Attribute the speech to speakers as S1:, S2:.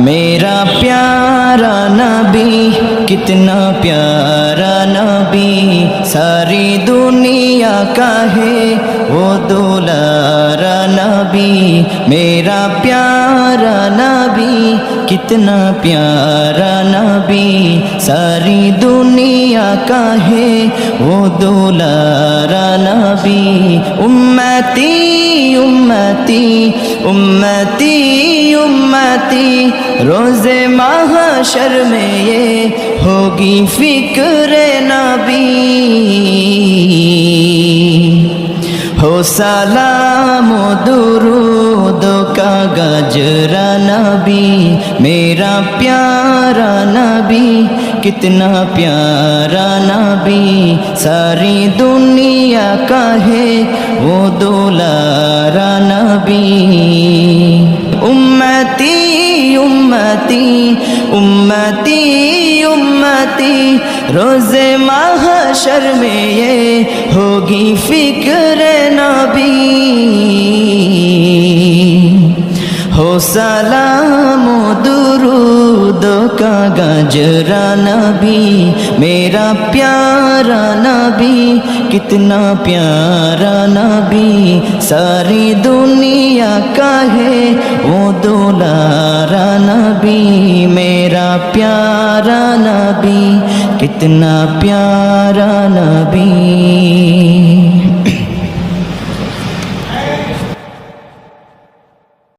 S1: میرا پیارا نبی کتنا پیارا نبی ساری دنیا کا ہے وہ دولارا نبی میرا پیارا نبی کتنا پیارا نبی ساری دنیا کا ہے وہ دولارا نبی امتی امتی امتی امتی روز محشر میں یہ ہوگی فکر نبی ہو سلام و درود کا گجرا نبی میرا پیارا نبی کتنا پیارا نبی ساری دنیا کا ہے وہ دولارا نبی امتی امتی امتی امتی روز محشر میں یہ ہوگی فکر نبی ہو سلام و درود کا گجرا نبی میرا پیارا نبی کتنا پیارا نبی ساری دنیا کا ہے وہ دولارا نبی میرا پیارا نبی کتنا پیارا نبی